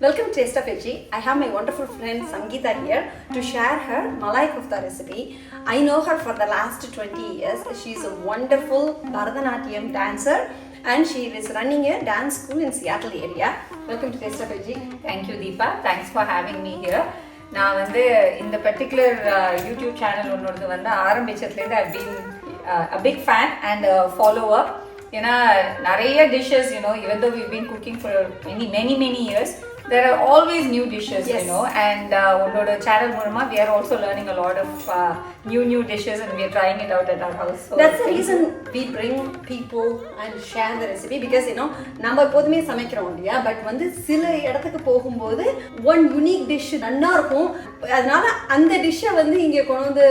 Welcome to Taste of Veggie. I have my wonderful friend Sangeita here to share her Malai Kofta recipe. I know her for the last 20 years. She is a wonderful Bharatanatyam dancer and she is running a dance school in Seattle area. Welcome to Taste of Veggie. Thank you, Deepa. Thanks for having me here. நான் வந்து இந்த particular YouTube channel ஒன்று வந்து ஆரம்பிச்சதுலேருந்து I've been a big fan and a follower. ஏன்னா நிறைய dishes, even though we've been cooking for many years, there are always new dishes, and on channel we are also learning a lot of new dishes and we are trying it out at our house. So that's the reason we bring people and share the recipe because நம்ம எப்போதுமே சமைக்கிறோம் இல்லையா, but வந்து சில இடத்துக்கு போகும்போது one unique dish நல்லா இருக்கும், அதனால அந்த டிஷ்ஷை வந்து இங்கே கொண்டு வந்து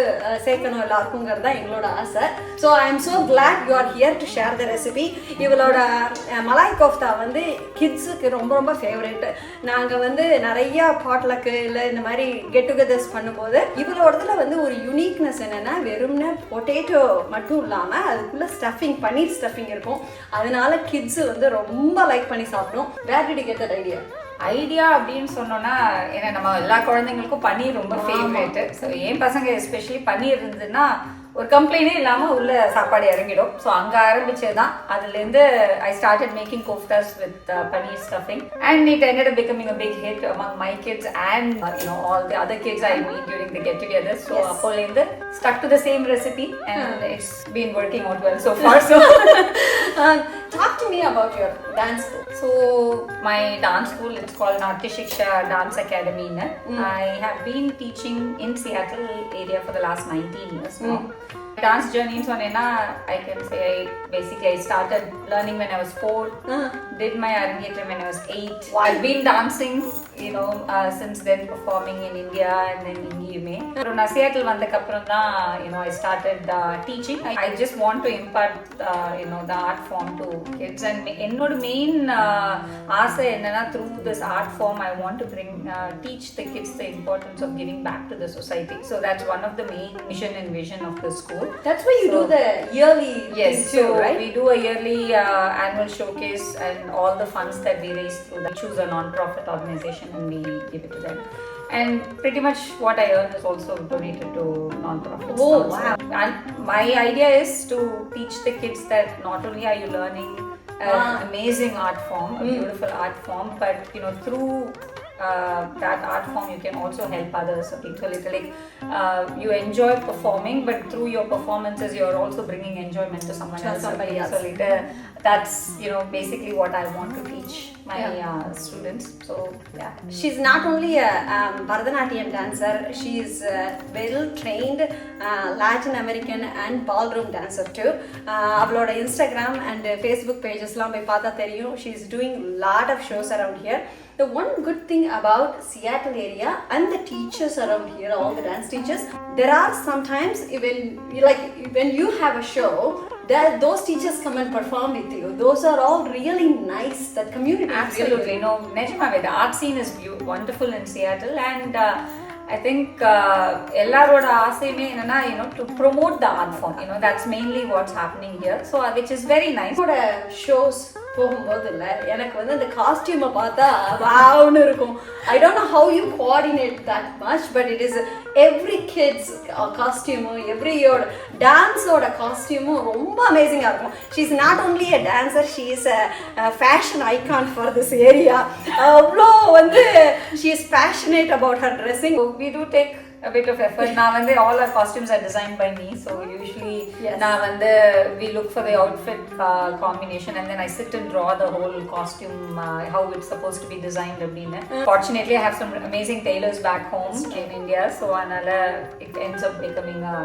சேர்க்கணும் எல்லாருக்குங்கிறது தான் எங்களோட ஆசை. So I am so glad you are here to share the recipe. இவளோட மலாய் கோஃப்தா வந்து கிட்ஸுக்கு ரொம்ப ஃபேவரட். நாங்கள் வந்து நிறைய பாட்லக்கு இல்லை இந்த மாதிரி கெட் டுகெதர்ஸ் பண்ணும்போது இவளோடதுல வந்து ஒரு யூனிக்னஸ் என்னன்னா வெறும்னா பொட்டேட்டோ மட்டும் இல்லாமல் அதுக்குள்ள ஸ்டஃபிங், பன்னீர் ஸ்டஃபிங் இருக்கும். அதனால கிட்ஸ் வந்து ரொம்ப லைக் பண்ணி சாப்பிடும். Where did you get that idea அப்படின்னு சொன்னோன்னா, ஏன்னா நம்ம எல்லா குழந்தைங்களுக்கும் பன்னீர் ரொம்ப ஃபேவரேட். ஸோ என் பசங்க எஸ்பெஷலி பன்னீர் இருந்ததுன்னா ஒரு கம்ப்ளைண்டே இல்லாமல் உள்ள சாப்பாடு இறங்கிடும். ஸோ அங்கே ஆரம்பிச்சது தான். அதுலேருந்து I started making koftas with paneer stuffing and it ended up becoming a big hit among my kids and all the other kids I meet during the get together. So அப்போலேருந்து stuck to the same recipe and it's been working out well so far. So talk to me about your dance school. So my dance school, it's called Natya Shiksha Dance Academy. I have been teaching in Seattle area for the last 19 years now. Dance journey in Sonena, I can say I started learning when I was 4, did my Arangetram when I was 8. Wow. I've been dancing, since then, performing in India and then in EMA. From Seattle vandakapram na, I started teaching. I just want to impart the art form to kids, and enoda main aasa enna through this art form I want to teach the kids the importance of giving back to the society. So that's one of the main mission and vision of the school. That's why you do the yearly yes, too, so right? We do a yearly annual showcase and all the funds that we raise through that, choose a non-profit organization and we give it to them. And pretty much what I earn is also donated to non-profits. Oh, wow. And my idea is to teach the kids that not only are you learning an amazing art form, a beautiful art form, but through that art form you can also help others. So like you enjoy performing, but through your performances you're also bringing enjoyment to somebody else. So later that's basically what I want to teach my students. So she's not only a Bharatanatyam dancer, she is a well trained Latin American and ballroom dancer too. அவளோட Instagram and Facebook pages எல்லாம் போய் பார்த்தா தெரியும். She is doing lot of shows around here. The one good thing about Seattle area and the teachers around here, all the dance teachers, there are sometimes when you have a show, those teachers come and perform with you. Those are all really nice. That community. Absolutely. Nejamave, the art scene is wonderful in Seattle, and I think ellaroda aasayume enna to promote the art form. That's mainly what's happening here. So which is very nice. Shows போகும்போது இல்லை எனக்கு வந்து அந்த காஸ்டியூமை பார்த்தா வாவ்னு இருக்கும். I don't know how you coordinate that much, but it is every kid's costume, every year டான்ஸோட காஸ்டியூமும் ரொம்ப அமேசிங்காக இருக்கும். She is not only a dancer, she is a fashion icon for this area. அவ்வளோ வந்து she is passionate about her dressing. So we do take a bit of effort. All our costumes are designed by me, so usually we look for the outfit combination and then I sit and draw the whole costume, how it's supposed to be designed. Fortunately I have some amazing tailors back home in India, so it ends up becoming a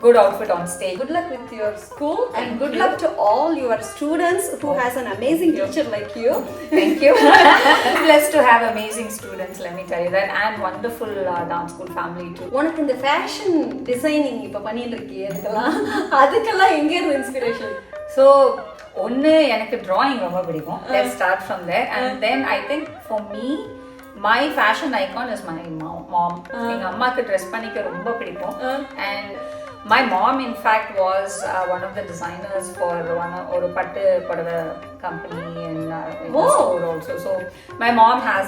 good outfit on stage. Good luck with your school and good luck to all your students who has an amazing teacher like you. Thank you. Blessed to have amazing students, let me tell you that, and wonderful dance school family too. உனக்கு இந்த fashion designing இப்போ பண்ணிட்டு இருக்கீங்க, அதுக்கெல்லாம் எங்க இருந்து inspiration? So ஒன்னு எனக்கு drawing ரொம்ப பிடிக்கும். Let's start from there, and then I think for me my fashion icon is my mom. எங்க அம்மாக்கு ட்ரெஸ் பண்ணிக்க ரொம்ப பிடிக்கும், and My mom, in fact, was one of the designers for ஒரு பட்டு புடவை company in the store also. So my mom had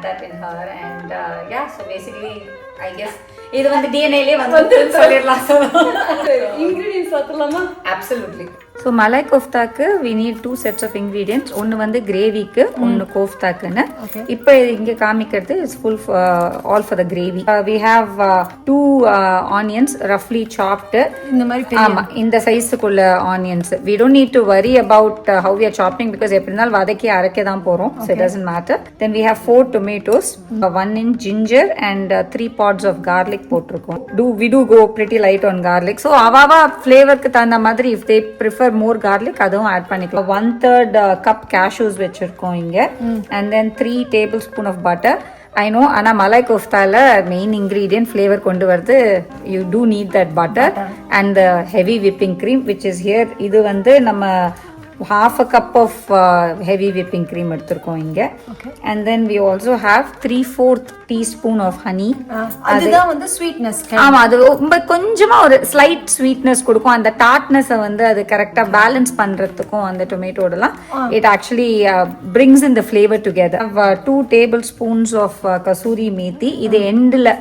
that in her, and yeah, so basically I guess இது வந்து DNA லே வந்து சொல்லிரலாம். ingredients பார்த்தலாமா? Absolutely. So malai koftaக்கு we need 2 sets of ingredients. ஒன்னு வந்து கிரேவிக்கு, ஒன்னு கோஃப்தாக்குன்னு. இப்போ இங்க காமிக்கிறது is full for, all for the gravy. We have 2 onions roughly chopped. இந்த மாதிரி ஆமா, இந்த சைஸ்க்குள்ள onions. We don't need to worry about how we are chopping because எப்படினாலும் வதக்கி அரைக்க தான் போறோம். So it doesn't matter. Then we have 4 tomatoes, 1 inch ginger and 3 pods of garlic போட்டுருக்கோம். We do go pretty light on garlic. So அவாவா ஃப்ளேவருக்கு தகுந்த மாதிரி if they prefer more garlic அதுவும் ஆட் பண்ணிக்கலாம். 1/3 cup cashews வச்சிருக்கோம் இங்க. And then 3 tablespoon of butter. I know, ஆனா Malay கோஃப்தால main ingredient flavour கொண்டு வருது. You do need that butter and the heavy whipping cream which is here. இது வந்து நம்ம half a cup of heavy whipping cream எடுத்துருக்கோம் இங்க. And then we also have 3/4 teaspoon of honey. அதுதான் வந்து sweetness. ஆமா, அது ரொம்ப கொஞ்சமா ஒரு ஸ்லைட் ஸ்வீட்னஸ் கொடுக்கும். அந்த டார்ட்னஸ் வந்து அது கரெக்டா பேலன்ஸ் பண்றதுக்கும் அந்த டொமேட்டோடலாம் it actually brings in the flavor together. 2 tablespoons of kasuri methi. இது எண்ட்ல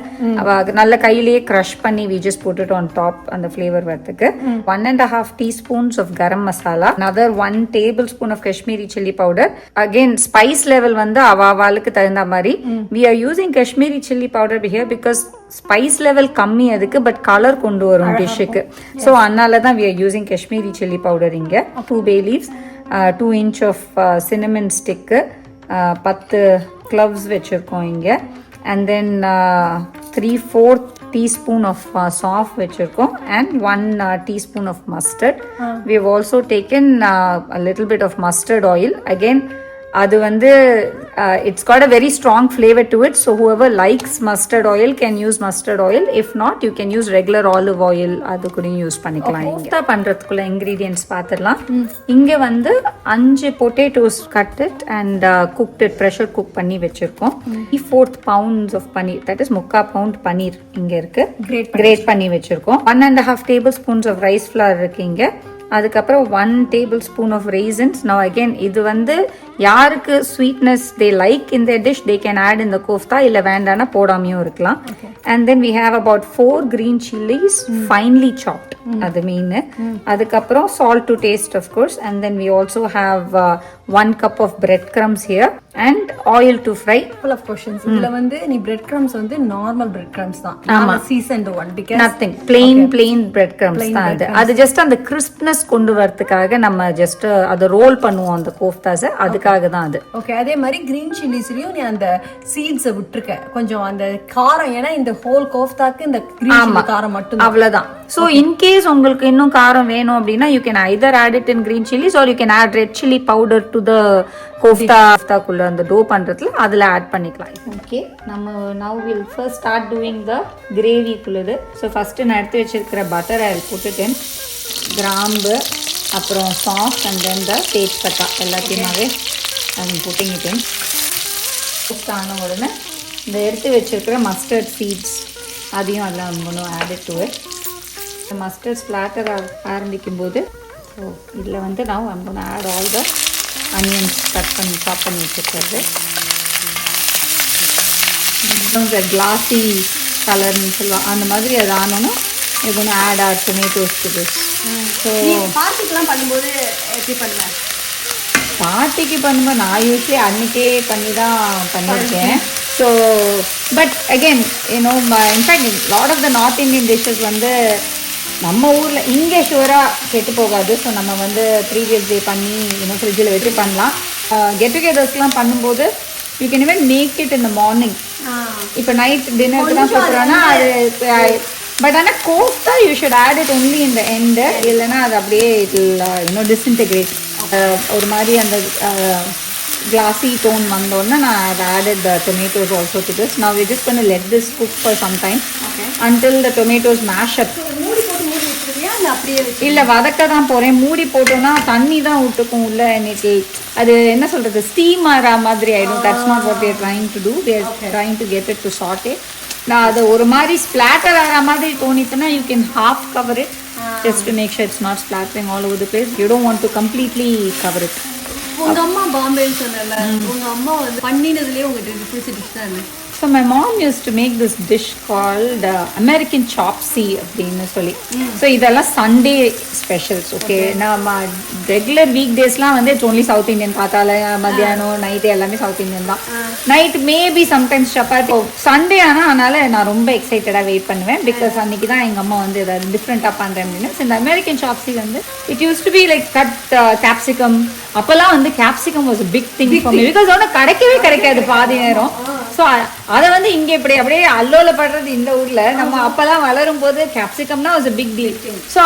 நல்ல கையிலேயே crush பண்ணி we just put it on top அந்த flavor வரதுக்கு. 1.5 teaspoons of garam masala. Another 1 tablespoon of Kashmiri chili powder. Again, spice level வந்து அவாவாளுக்கு தகுந்த மாதிரி. We are using Kashmiri chili powder here because spice level கம்மி அதுக்கு, but colour கொண்டு வரும் டிஷ்ஷுக்கு. ஸோ அதனால தான் we are using Kashmiri chili powder இங்க. 2 bay leaves, 2 inch of cinnamon stick, 10 cloves வச்சிருக்கோம் இங்க. And then 3/4 teaspoon of soft vechirkom and 1 teaspoon of mustard. We have also taken a little bit of mustard oil. Again, அது வந்து it's got a very strong flavor to it, so whoever likes mustard oil can use mustard oil. If not, you can use regular olive oil. அது கூட use பண்ணிக்கலாம். Kofta பண்றதுக்குள்ள ingredients பாத்துறலாம். இங்க வந்து 5 potatoes cut it and cooked it, pressure cook பண்ணி வெச்சிருக்கோம். 3/4 pounds of paneer, that is 3/4 pound பன்னீர் இங்க இருக்கு. Great பண்ணி வெச்சிருக்கோம். 1.5 tablespoons of rice flour இருக்கு இங்க. அதுக்கப்புறம் 1 tablespoon of raisins. Now again, இது வந்து யாருக்கு sweetness they like in their dish, they can add in the kofta. இல்ல வேண்டானா போடாமையும் இருக்கலாம். And then we have about 4 green chilies finely chopped. அது மெயின். அதுக்கப்புறம் salt to taste of course. And then we also have 1 cup of breadcrumbs here and oil to fry. Full of questions. இதுல வந்து நீ breadcrumbs வந்து normal breadcrumbs தான். ஆமா, seasoned one because nothing plain breadcrumbs தான் அது. அது just அந்த crispness கொண்டு வரதுக்காக நம்ம just அத ரோல் பண்ணுவோம் அந்த கோஃப்தாஸ், அதுக்காக தான் அது. ஓகே, அதே மாதிரி green chiliesலயும் நீ அந்த சீட்ஸ் விட்டுருக்க கொஞ்சம் அந்த காரம், ஏனா இந்த ஹோல் கோஃப்தாக்கு இந்த green chili காரம் மட்டும் அவ்வளவுதான். So in case உங்களுக்கு இன்னும் காரம் வேணும் அப்படினா you can either add it in green chilies or you can add red chili powder to the கோஃப்தாக்குள்ள அந்த டோ பண்றதுல அதுல ஆட் பண்ணிக்கலாம். ஓகே, நம்ம now we'll first start doing the gravy குள்ளது. So first நான் எடுத்து வச்சிருக்கிற butter I will put it in. கிராம்பு, அப்புறம் sauce and then the தேஜ்பத்தா எல்லாத்தையுமாவே I'm putting it in. ஆன உடனே இந்த எடுத்து வச்சிருக்கிற மஸ்டர்ட் சீட்ஸ் அதையும் அதில் I'm going to add it to it. The mustard splatter ஆரம்பிக்கும் போது இதில் வந்து now I'm going to add all the onions cut பண்ணி சாப் பண்ணி வச்சுருக்கிறது. இந்த கிளாஸி கலர்னு சொல்லுவாங்க அந்த மாதிரி அது ஆனோன்னா you're going to add our tomatoes to this. So பார்ட்டிக்கெலாம் பண்ணும்போது எப்படி பண்ணுவேன்? பார்ட்டிக்கு பண்ணும்போது நான் யூஸ்வலி அன்றைக்கே பண்ணி தான் பண்ணியிருக்கேன். So but again you know in fact lot of the north Indian dishes வந்து நம்ம ஊரில் இங்கே ஷுவராக கெட்டு போகாது. ஸோ நம்ம வந்து ப்ரீவியஸ் டே பண்ணி இன்னும் ஃப்ரிட்ஜில் வச்சு பண்ணலாம். கெட் டுகெதர்ஸ்லாம் பண்ணும்போது you can even make it in the morning. இப்போ நைட் டின்னருக்கு தான் சொல்கிறோன்னா அது பட் ஆனால் kofta you should add it only in the end, இல்லைன்னா அது அப்படியே இன்னும் டிஸ்இன்டெகிரேட் ஒரு மாதிரி அந்த glassy tone வந்தோடனே நான் I've added the tomatoes also to this. Now we're just going to let this cook for some time until the tomatoes mash up. மூடி போட்டு மூடி வச்சிருக்கியா இல்ல அப்படியே வச்சு? இல்ல வதக்க தான் போறேன். மூடி போட்டோம்னா தண்ணி தான் ஊட்டுக்கும் உள்ள. எனக்கு அது என்ன சொல்றது ஸ்டீம் ஆற மாதிரி ஆயிடும். That's not what we are trying to do. We are trying to get it to saute. நான் அது ஒரு மாதிரி ஸ்பிளாட்டர் ஆகிற மாதிரி தோணிச்சுன்னா you can half cover it just to make sure it's not splattering all over the place. You don't want to completely cover it. உங்க அம்மா பாம்பேன்னு சொன்னல, உங்க அம்மா வந்து பண்ணினதுலயே உங்களுக்கு பிடிச்ச டிஷ் தான்? So my mom used to make this dish called American chopsy அப்படின்னு சொல்லி. So இதெல்லாம் Sunday specials, okay? நம்ம regular weekdaysலாம் வந்து it's only South Indian. காத்தால மத்தியானம் நைட்டு எல்லாமே South Indian தான். Night maybe sometimes chapati. Sunday அதனால நான் ரொம்ப எக்ஸைட்டடா வெயிட் பண்ணுவேன் because அன்னைக்கு தான் எங்க அம்மா வந்து ஏதாவது டிஃப்ரெண்டா பண்றேன் அப்படின்னு. இந்த American chopsy வந்து it used to be like cut capsicum. அப்பெல்லாம் வந்து capsicum was a big thing for me because அவன கிடைக்காது பாதி நேரம். ஸோ அதை வந்து இங்கே இப்படி அப்படியே அல்லோல படுறது இந்த ஊரில் நம்ம அப்போல்லாம் வளரும் போது கேப்சிகம்னா was a big deal. So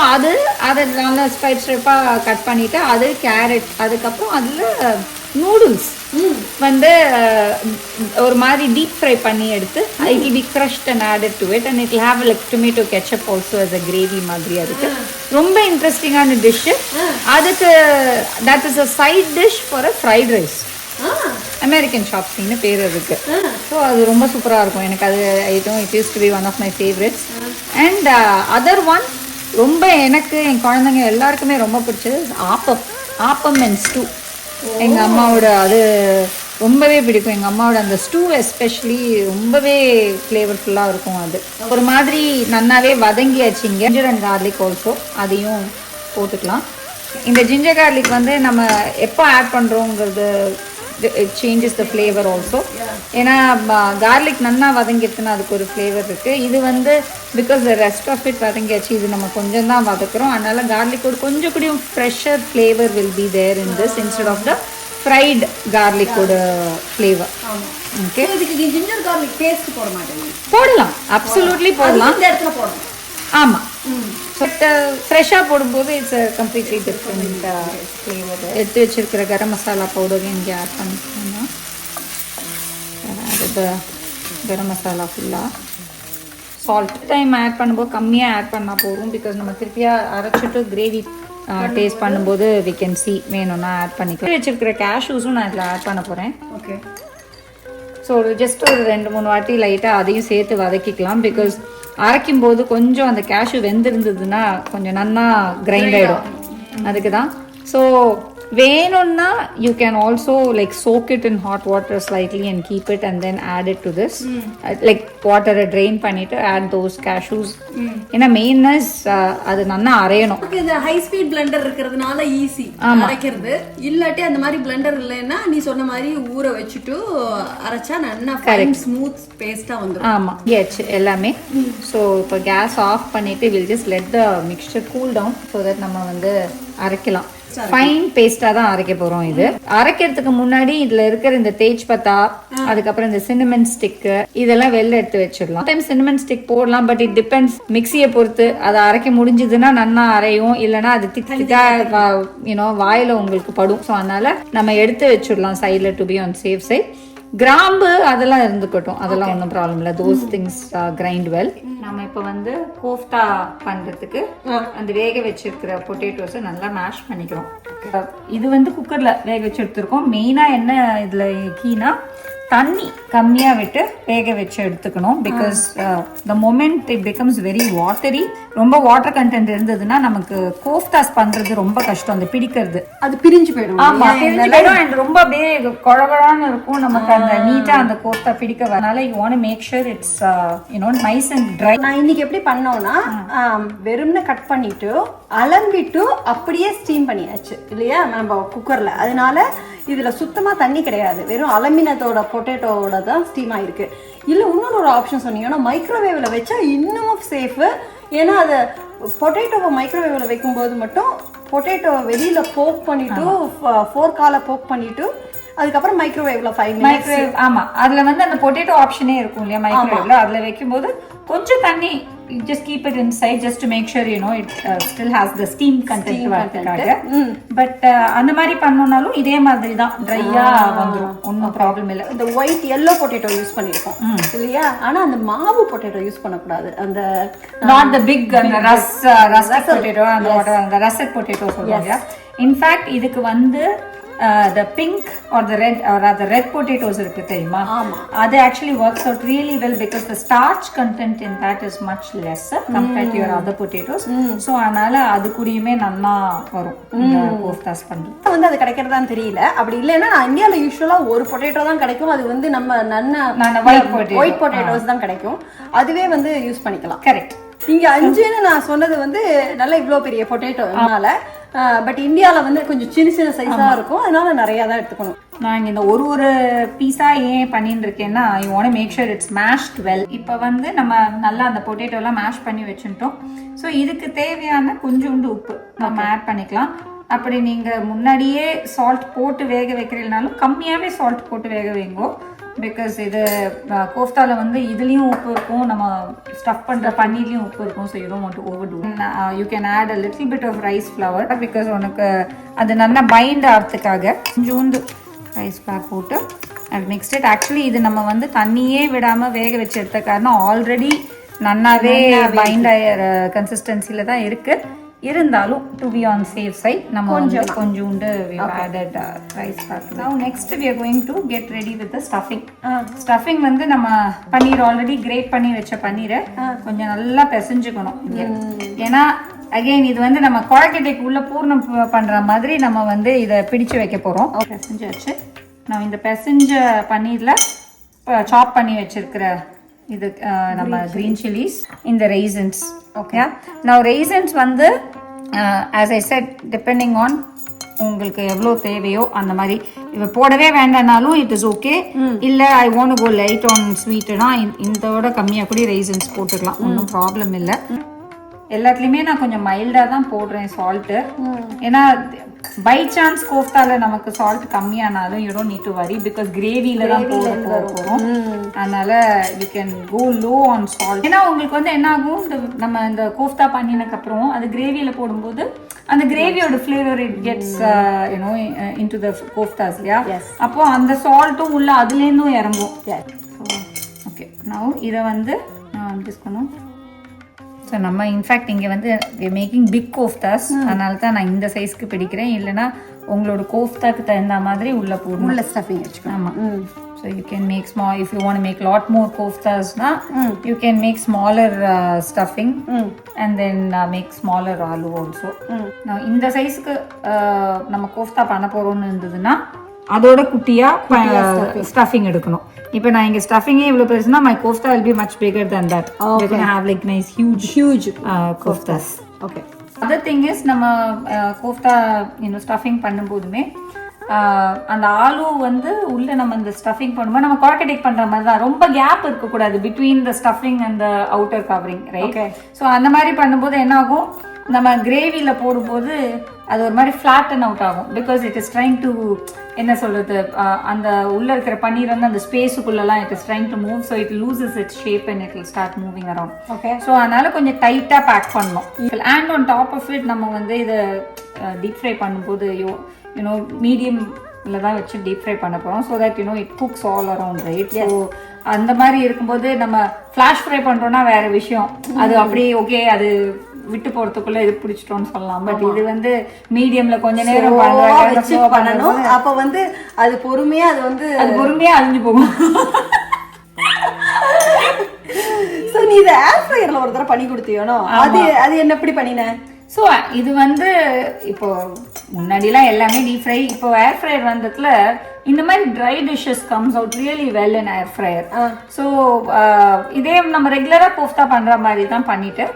அதை நல்லா ஸ்ட்ரைப்பாக கட் பண்ணிவிட்டு அது கேரட், அதுக்கப்புறம் அதில் நூடுல்ஸ் வந்து ஒரு மாதிரி டீப் ஃப்ரை பண்ணி எடுத்து it will be crushed and added to it and it will have like tomato ketchup also as a gravy மாதிரி. அதுக்கு ரொம்ப இன்ட்ரெஸ்டிங்கான டிஷ்ஷு. அதுக்கு that is a side dish for a fried rice. American சாப்ஸின்னு பேர் இருக்கு. ஸோ அது ரொம்ப சூப்பராக இருக்கும். எனக்கு அது item it use to be one of my favourites. And other one ரொம்ப எனக்கு என் குழந்தைங்க எல்லாருக்குமே ரொம்ப பிடிச்சது ஆப்பம் அண்ட் ஸ்டூ. எங்கள் அம்மாவோட அது ரொம்பவே பிடிக்கும். எங்கள் அம்மாவோட அந்த ஸ்டூ எஸ்பெஷலி ரொம்பவே ஃப்ளேவர்ஃபுல்லாக இருக்கும். அது ஒரு மாதிரி நன்னாவே வதங்கியாச்சுங்க. ஜிஞ்சர் அண்ட் கார்லிக் ஆல்சோ அதையும் போட்டுக்கலாம். இந்த ஜிஞ்சர் கார்லிக் வந்து நம்ம எப்போ ஆட் பண்ணுறோங்கிறது it changes the flavor also. ஏன்னா கார்லிக் நன்னா வதங்கிடுச்சுன்னா அதுக்கு ஒரு ஃப்ளேவர் இருக்குது. இது வந்து because the rest of it வதங்கியாச்சு, இது நம்ம கொஞ்சம் தான் வதக்குறோம். அதனால கார்லிக்கோட கொஞ்சம் கூடியும் fresher flavour will be there in this instead of the fried garlic-ஓட ஃப்ளேவர். ஓகே, இதுக்கு ஜிஞ்சர் கார்லிக் பேஸ்ட் போட மாட்டேங்க? போடலாம், அப்சல்யூட்லி போடலாம். இந்த இடத்துல போடணும். ஆமாம், பட் ஃப்ரெஷ்ஷாக போடும்போது it's a completely different flavour. எடுத்து வச்சிருக்கிற கரம் மசாலா பவுடர் இங்கே ஆட் பண்ணிக்கோங்க. அது கரம் மசாலா ஃபுல்லாக சால்ட் டைம் ஆட் பண்ணும்போது கம்மியாக ஆட் பண்ணால் போதும். பிகாஸ் நம்ம திருப்பியாக அரைச்சிட்டு கிரேவி டேஸ்ட் பண்ணும்போது we can see வேணும்னா ஆட் பண்ணிக்கலாம். வச்சிருக்கிற கேஷ்யூஸும் நான் இதில் ஆட் பண்ண போகிறேன். ஓகே, ஸோ ஜஸ்ட் ஒரு 2-3 வாட்டி லைட்டாக அதையும் சேர்த்து வதக்கிக்கலாம். பிகாஸ் அரைக்கும் போது கொஞ்சம் அந்த கேஷ்யூ வெந்திருந்ததுன்னா கொஞ்சம் நன்னா கிரைண்ட் ஆகிடும். அதுக்கு தான். ஸோ வேணும்னா you can also like soak it in hot water slightly and keep it and then add it to this. Like வாட்டரை ட்ரெயின் பண்ணிட்டு ஆட் தோஸ் கேஷ்யூஸ். ஏன்னா மெயின்னஸ் அது நல்லா அரையணும். இந்த ஹை ஸ்பீட் பிளெண்டர் இருக்கிறதுனால ஈஸி அரைக்கிறது. இல்லாட்டி அந்த மாதிரி பிளெண்டர் இல்லைன்னா நீ சொன்ன மாதிரி ஊற வச்சுட்டு அரைச்சா நல்லா ஃபைன் ஸ்மூத் பேஸ்டா வந்துடும். ஆமா, ஏச்சு எல்லாமே. ஸோ இப்போ கேஸ் ஆஃப் பண்ணிட்டு will just let the mixture cool down so that நம்ம வந்து அரைக்கலாம். ஃபைன் பேஸ்டா தான் அரைக்க போறோம். இது அரைக்கிறதுக்கு முன்னாடி இதுல இருக்கிற இந்த தேஜ் பத்தா, அதுக்கப்புறம் இந்த சின்னமன் ஸ்டிக் இதெல்லாம் வெளில எடுத்து வச்சிடலாம். டைம் சின்னமன் ஸ்டிக் போடலாம், பட் இட் டிபெண்ட்ஸ் மிக்சியை பொறுத்து. அதை அரைக்க முடிஞ்சதுன்னா நன்னா அரையும், இல்லைன்னா அது திக்கா வாயில உங்களுக்கு படும். ஸோ அதனால நம்ம எடுத்து வச்சிடலாம் சைட்ல to be on safe side. கிராம்பு அதெல்லாம் இருந்துக்கட்டும், அதெல்லாம் ஒன்றும் ப்ராப்ளம் இல்லை. Those things grind well. நம்ம இப்போ வந்து கோஃப்டா பண்றதுக்கு அந்த வேக வச்சிருக்கிற பொட்டேட்டோஸை நல்லா மேஷ் பண்ணிக்கிறோம். இது வந்து குக்கர்ல வேக வச்சு எடுத்துருக்கோம். மெயினா என்ன இதுல கீனா தண்ணி கம்மியாக விட்டு வேக வச்சு எடுத்துக்கணும். Because the moment it becomes very watery. ரொம்ப வாட்டர் கண்டென்ட் இருந்ததுன்னா நமக்கு கோஃப்டாஸ் பண்றது ரொம்ப கஷ்டம். அந்த பிடிக்கிறது அது பிரிஞ்சு போயிடும். ஆமா, பிரிஞ்சு போயிடும். அண்ட் ரொம்ப அப்படியே குழகுழான்னு இருக்கும். நமக்கு அந்த நீட்டா அந்த கோஃப்டா பிடிக்க வரனால you want to make sure it's nice and dry. நான் இன்னைக்கு எப்படி பண்ணோம்னா வெறும்னு கட் பண்ணிட்டு அலம்பிட்டு அப்படியே ஸ்டீம் பண்ணியாச்சு இல்லையா நம்ம குக்கர்ல. அதனால இதுல சுத்தமா தண்ணி கிடையாது, வெறும் அலுமினியத்தோட பொட்டேட்டோட தான் ஸ்டீம் ஆயிருக்கு. இல்ல இன்னொரு ஒரு ஆப்ஷன் சொன்னீங்கன்னா மைக்ரோவேவ்ல வச்சா இன்னும் சேஃபு. ஏன்னா அது பொட்டேட்டோவை மைக்ரோவேவ்ல வைக்கும்போது மட்டும் பொட்டேட்டோவை வெளியில போக் பண்ணிட்டு ஃபோர்க்கால போக் பண்ணிட்டு அதுக்கப்புறம் மைக்ரோவேவ்ல 5 மினிட்ஸ். ஆமா, அதுல வந்து அந்த பொட்டேட்டோ ஆப்ஷனே இருக்கும் இல்லையா மைக்ரோவேவ்ல. அதுல வைக்கும்போது கொஞ்சம் தண்ணி just keep it inside just to make sure it still has the steam content வரதுக்காக. பட் அந்த மாதிரி பண்ணோம்னாலும் இதே மாதிரி தான் ட்ரையா வந்துரும், ஒன்றும் ப்ராப்ளம் இல்லை. இந்த ஒயிட் yellow பொட்டேட்டோ யூஸ் பண்ணிருக்கோம் இல்லையா, ஆனா அந்த மாவு பொட்டேட்டோ யூஸ் பண்ணக்கூடாது. அந்த நாட் த பிக் அந்த ரஸ்ட் பொட்டேட்டோ, அந்த ரசட் பொட்டேட்டோ சொல்லுவாங்க. இன்ஃபேக்ட் இதுக்கு வந்து the pink or the red or the red potatoes இருக்கு தெரியுமா அது actually works out really well because the starch content in that is much lesser compared to your other potatoes. So அதனால அது கூடயுமே நல்லா வரும் இந்த கோஃப்தாஸ் பண்றது. வந்து அது கிடைக்கிறதான்னு தெரியல. அப்படி இல்லைன்னா நான் இந்தியாவில் யூஸ்வலாக ஒரு பொட்டேட்டோ தான் கிடைக்கும். அது வந்து நம்ம ஒயிட் பொட்டேட்டோஸ் தான் கிடைக்கும். அதுவே வந்து யூஸ் பண்ணிக்கலாம். கரெக்ட். இங்கே 5ன்னு நான் சொன்னது வந்து நல்ல இவ்வளோ பெரிய பொட்டேட்டோனால, பட் இந்தியாவில் வந்து கொஞ்சம் சின்ன சின்ன சைஸாக இருக்கும். அதனால நிறையா தான் எடுத்துக்கணும். நான் இந்த ஒரு பீஸா ஏன் பண்ணிட்டு இருக்கேன்னா I want make sure it's mashed well. இப்போ வந்து நம்ம நல்லா அந்த பொட்டேட்டோலாம் மேஷ் பண்ணி வச்சுட்டோம். ஸோ இதுக்கு தேவையான கொஞ்சோண்டு உப்பு நம்ம ஆட் பண்ணிக்கலாம். அப்படி நீங்கள் முன்னாடியே சால்ட் போட்டு வேக வைக்கிறீங்கனாலும் கம்மியாகவே சால்ட் போட்டு வேக வைங்கோ. பிகாஸ் இது கோஃப்தாவில் வந்து இதுலேயும் உப்பு இருக்கும், நம்ம ஸ்டஃப் பண்ணுற பன்னீர்லேயும் உப்பு இருக்கும். So you don't want to overdo. You can add a little bit of rice flour because உனக்கு அது நல்லா பைண்ட் ஆகிறதுக்காக கொஞ்சோண்டு ரைஸ் ஃப்ளவர் போட்டு அண்ட் மிக்ஸ்ட் இட். ஆக்சுவலி இது நம்ம வந்து தண்ணியே விடாமல் வேக வச்சு எடுத்த காரணம் ஆல்ரெடி நல்லாவே பைண்ட் ஆகிற கன்சிஸ்டன்சியில் தான் இருக்குது. இருந்தாலும் to be on safe side நம்ம கொஞ்சோண்டு ஆடட் ரைஸ் ஃப்ளவர். நவ next we are going to get ready with the stuffing. Stuffing வந்து நம்ம பன்னீர் ஆல்ரெடி கிரேட் பண்ணி வச்ச பன்னீரை கொஞ்சம் நல்லா பிசைஞ்சுக்கணும் இங்கே. ஏன்னா அகெயின் இது வந்து நம்ம குழக்கட்டைக்கு உள்ள பூர்ணம் பண்ற மாதிரி நம்ம வந்து இதை பிடிச்சு வைக்க போறோம். பிசைஞ்சு வச்சு நான் இந்த பிசைஞ்ச பன்னீர்ல சாப் பண்ணி வச்சிருக்கிற இது நம்ம கிரீன் சில்லிஸ், இந்த raisins. ஓகே. now raisins வந்து as I said depending on உங்களுக்கு எவ்வளோ தேவையோ அந்த மாதிரி இவ போடவே வேண்டானாலும் இட் இஸ் ஓகே. இல்லை I want go light on ஸ்வீட்டுனா இதோட கம்மியாக கூட raisins போட்டுக்கலாம், ஒன்றும் ப்ராப்ளம் இல்லை. எல்லாத்துலேயுமே நான் கொஞ்சம் மைல்டாக தான் போடுறேன் சால்ட்டு. ஏன்னா பை சான்ஸ் கோஃப்தாவில் நமக்கு சால்ட் கம்மியானாலும் you don't need to worry because கிரேவியில தான் போகிறோம். அதனால you can go low on salt. ஏன்னா உங்களுக்கு வந்து என்ன ஆகும், நம்ம இந்த கோஃப்தா பண்ணினதுக்கப்புறம் அது கிரேவியில் போடும்போது அந்த கிரேவியோட flavour it gets you know into the koftas இல்லையா. அப்போ அந்த சால்ட்டும் உள்ள அதுலேருந்தும் இறங்கும். ஓகே. நான் இதை வந்து நான் டிஸ்கணும். ஸோ நம்ம இன்ஃபேக்ட் இங்கே வந்து மேக்கிங் பிக் கோஃப்தாஸ், அதனால தான் நான் இந்த சைஸ்க்கு பிடிக்கிறேன். இல்லைன்னா உங்களோட கோஃப்தாக்கு தகுந்த மாதிரி உள்ள போடணும், உள்ள ஸ்டஃபிங் வச்சுக்கணும். ஆமாம். So you can make small if you want make lot more கோஃப்தாஸ்னா you can make smaller stuffing and then make smaller aloo also. நான் இந்த சைஸுக்கு நம்ம கோஃப்தா பண்ண போகிறோம்னு இருந்ததுன்னா அதோட குட்டியாக ஸ்டஃபிங் எடுக்கணும். இப்போ நான் இங்கே ஸ்டஃபிங்கே இவ்வளோ பெருசுனா my kofta will be much bigger than that. You can have like nice huge koftas. Okay. Other thing is நம்ம கோஃப்தா ஸ்டஃபிங் பண்ணும்போதுமே அந்த ஆலு வந்து உள்ள நம்ம இந்த ஸ்டஃபிங் பண்ணும்போது நம்ம கார்கடேக் பண்ற மாதிரி தான், ரொம்ப கேப் இருக்கக்கூடாது between the stuffing and the outer covering, right? So அந்த மாதிரி பண்ணும்போது என்ன ஆகும், நம்ம கிரேவியில் போடும்போது அது ஒரு மாதிரி ஃப்ளாட்டன் அவுட் ஆகும் because it is trying to என்ன சொல்றது, அந்த உள்ள இருக்கிற பன்னீர் வந்து அந்த ஸ்பேஸுக்குள்ளலாம் it is trying to move. So it loses it shape and it will start moving around. Okay. So அதனால கொஞ்சம் டைட்டாக பேக் பண்ணணும். And on top of it நம்ம வந்து இதை டீப் ஃப்ரை பண்ணும்போது யூனோ மீடியமில் தான் வச்சு டீப் ஃப்ரை பண்ண போகிறோம். So that you know it cooks all around, right? So அந்த மாதிரி இருக்கும்போது நம்ம ஃப்ளாஷ் ஃப்ரை பண்ணுறோன்னா வேற விஷயம், அது அப்படியே ஓகே அது விட்டு போறதுக்குள்ள இது பிடிச்சிட்டோம்னு சொல்லலாம். பட் இது வந்து மீடியம்ல கொஞ்ச நேரம் பண்ணணும். அப்ப வந்து அது பொறுமையா அழிஞ்சு போகும். சோ நீ இத ஏர் ஃப்ரையர்ல ஒரு தடவை பண்ணி கொடுத்தியோனோ, அது என்ன எப்படி பண்ணின? ஸோ இது வந்து இப்போ முன்னாடிலாம் எல்லாமே டீப் ஃப்ரை, இப்போ ஏர் ஃப்ரையர் வந்ததுல இந்த மாதிரி try dishes comes out really well in air fryer. So இதே நம்ம ரெகுலராக கோஃப்தா பண்ற மாதிரி தான் பண்ணிட்டு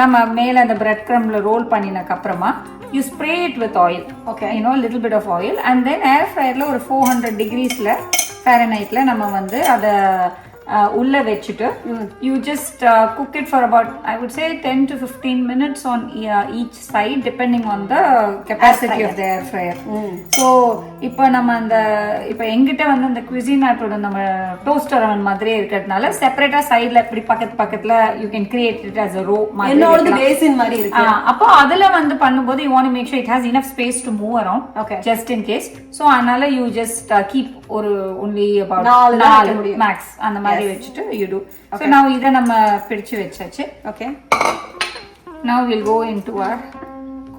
நம்ம மேலே அந்த பிரெட் க்ரம்ல ரோல் பண்ணினக்கு அப்புறமா you spray it with oil. Okay. You know little bit of oil and then air ஃப்ரையர்ல ஒரு 400 degreesல ஃபாரன்ஹைட்ல நம்ம வந்து அதை உள்ள வச்சுட்டு you just cook it for about I would say 10 to 15 minutes on each side depending on the capacity of the air fryer. So இப்போ நம்ம அந்த இப்போ எங்கிட்ட வந்து இந்த குவிசினாட்டோட நம்ம டோஸ்டர் அவன் மாதிரியே இருக்கிறதுனால செப்பரேட்டா சைட்ல இப்படி பக்கத்துல you can create it as a row மாதிரி பேசின் மாதிரி இருக்கு. அப்போ அதுல வந்து பண்ணும்போது you want to make sure it has enough space to move around. Okay. Just in case. So அதனால you just keep ஒரு only about 4 max அந்த மாதிரி வச்சிட்டு you do. So now இத நம்ம பிடிச்சு வச்சாச்சு. Okay. Now we'll go into our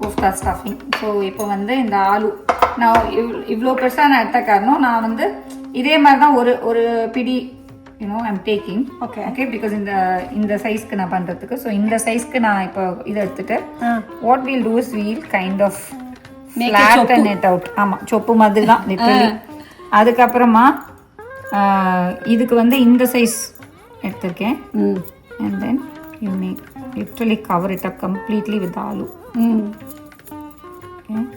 kofta stuffing. So இப்போ வந்து இந்த ஆலு நான் இவ்வளோ பெருசாக நான் எடுத்த காரணம் நான் வந்து இதே மாதிரி தான் ஒரு பிடி ஐம் டேக்கிங். ஓகே பிகாஸ் இந்த சைஸ்க்கு நான் பண்ணுறதுக்கு. ஸோ இந்த சைஸ்க்கு நான் இப்போ இதை எடுத்துட்டு what we'll do is we'll kind of flatten it out. ஆமாம், சொப்பு மாதிரி தான் லிட்டரலி. அதுக்கப்புறமா இதுக்கு வந்து இந்த சைஸ் எடுத்திருக்கேன். And then you make literally cover it up completely with aloo.